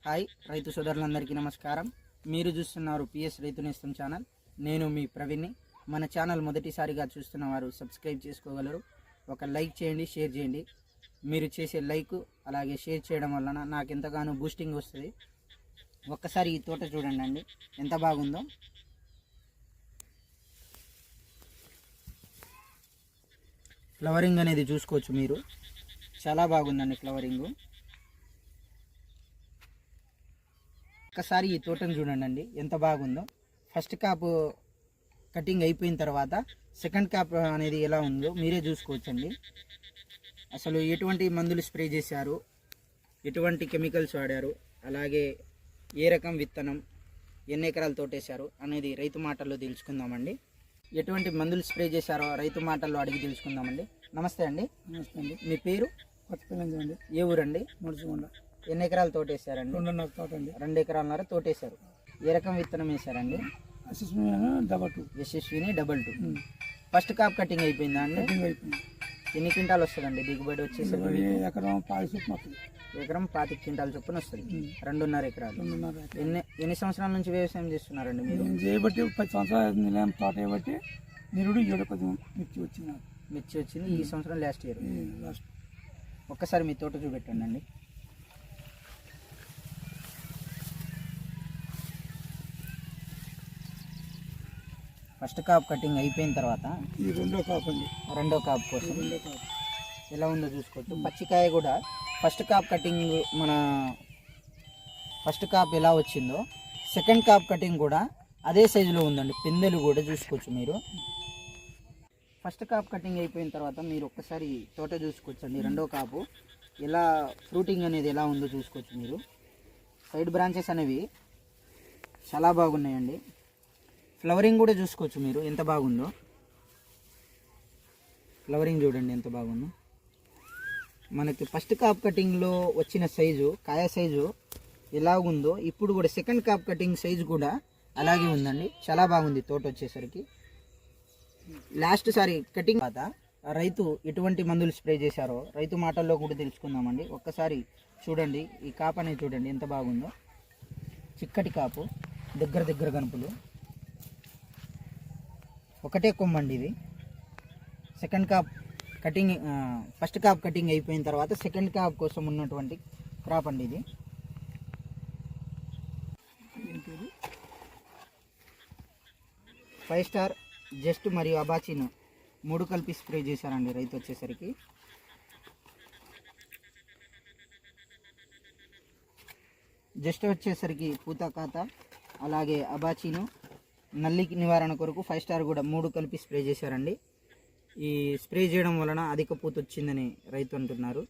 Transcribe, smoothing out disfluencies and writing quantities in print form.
Hi రైతు సోదరులందరికీ నమస్కారం. మీరు చూస్తున్నారు పిఎస్ రైతు నేస్తం ఛానల్. నేను మీ ప్రవీణ్ని. మన ఛానల్ మొదటిసారిగా చూస్తున్న వారు సబ్స్క్రైబ్ చేసుకోగలరు. ఒక లైక్ చేయండి, షేర్ చేయండి. మీరు చేసే లైక్ అలాగే షేర్ చేయడం వలన నాకు ఎంతగానో బూస్టింగ్ వస్తుంది. ఒక్కసారి ఈ తోట చూడండి అండి, ఎంత బాగుందో. ఫ్లవరింగ్ అనేది చూసుకోవచ్చు మీరు, చాలా బాగుందండి ఫ్లవరింగు. ఒక్కసారి ఈ తోటను చూడండి అండి, ఎంత బాగుందో. ఫస్ట్ కాప్ కటింగ్ అయిపోయిన తర్వాత సెకండ్ కాప్ అనేది ఎలా ఉందో మీరే చూసుకోవచ్చండి. అసలు ఎటువంటి మందులు స్ప్రే చేశారు, ఎటువంటి కెమికల్స్ వాడారు, అలాగే ఏ రకం విత్తనం, ఎన్ని ఎకరాలు తోటేశారు అనేది రైతు మాటల్లో తెలుసుకుందామండి. ఎటువంటి మందులు స్ప్రే చేశారో రైతు మాటల్లో అడిగి తెలుసుకుందామండి. నమస్తే అండి. నమస్తే అండి. మీ పేరు? కొత్తపల్లి అండి. ఏ ఊరండి? ముడుచుకొండ. ఎన్ని ఎకరాలు తోటేశారండి? 2.5 తోట అండి. 2 ఎకరాలన్నర తోటేశారు. ఏ రకం విత్తనం వేశారండి? Yashaswini double two. ఫస్ట్ కాప్ కటింగ్ అయిపోయిందా అండి? అయిపోయింది. ఎన్ని క్వింటాలు వస్తుందండి దిగుబడి వచ్చేసరికి? ఎకరం 5 చొప్పున వస్తుంది. ఎకరం 25 క్వింటాల చొప్పున వస్తుంది. 2.5 ఎకరాలు. 2.5 ఎకరాలు. ఎన్ని సంవత్సరాల నుంచి వ్యవసాయం చేస్తున్నారండి మీరు? నేను చేయబట్టి 10 సంవత్సరాలు నిలయం తోట చేయబట్టి నిరుడు 7 మిర్చి వచ్చింది. మిర్చి వచ్చింది ఈ సంవత్సరం, లాస్ట్ ఇయర్. లాస్ట్. ఒక్కసారి మీ తోట చూపెట్టండి అండి. ఫస్ట్ కాప్ కటింగ్ అయిపోయిన తర్వాత ఈ రెండో కాపు అండి. రెండో కాప్ కోసం రెండో కాపు ఎలా ఉందో చూసుకోవచ్చు. పచ్చికాయ కూడా ఫస్ట్ కాప్ కటింగ్ మన ఫస్ట్ కాప్ ఎలా వచ్చిందో సెకండ్ కాప్ కటింగ్ కూడా అదే సైజులో ఉందండి. పిందెలు కూడా చూసుకోవచ్చు మీరు. ఫస్ట్ కాప్ కటింగ్ అయిపోయిన తర్వాత మీరు ఒక్కసారి తోట చూసుకోవచ్చండి. రెండో కాపు ఎలా ఫ్రూటింగ్ అనేది ఎలా ఉందో చూసుకోవచ్చు మీరు. సైడ్ బ్రాంచెస్ అనేవి చాలా బాగున్నాయండి. ఫ్లవరింగ్ కూడా చూసుకోవచ్చు మీరు, ఎంత బాగుందో. ఫ్లవరింగ్ చూడండి ఎంత బాగుందో. మనకి ఫస్ట్ కాప్ కటింగ్లో వచ్చిన సైజు, కాయ సైజు ఎలా ఉందో ఇప్పుడు కూడా సెకండ్ కాప్ కటింగ్ సైజు కూడా అలాగే ఉందండి. చాలా బాగుంది తోట వచ్చేసరికి. లాస్ట్ సారి కటింగ్ తర్వాత రైతు ఎటువంటి మందులు స్ప్రే చేశారో రైతు మాటల్లో కూడా తెలుసుకుందామండి. ఒక్కసారి చూడండి, ఈ కాపు అనేది చూడండి ఎంత బాగుందో. చిక్కటి కాపు, దగ్గర దగ్గర గనుపులు, ఒకటే కొమ్మండి ఇది. సెకండ్ కాప్ కటింగ్, ఫస్ట్ కాప్ కటింగ్ అయిపోయిన తర్వాత సెకండ్ కాప్ కోసం ఉన్నటువంటి క్రాప్ అండి ఇది. 5 స్టార్ జస్ట్ మరియు అబాచీను 3 కలిపి స్ప్రే చేశారండి రైతు వచ్చేసరికి. జస్ట్ వచ్చేసరికి పూతకాత అలాగే అబాచీను నల్లి నివారణ కొరకు 5 స్టార్ కూడా 3 కలిపి స్ప్రే చేశారండి. ఈ స్ప్రే చేయడం వలన అధిక పూత వచ్చిందని రైతు అంటున్నారు.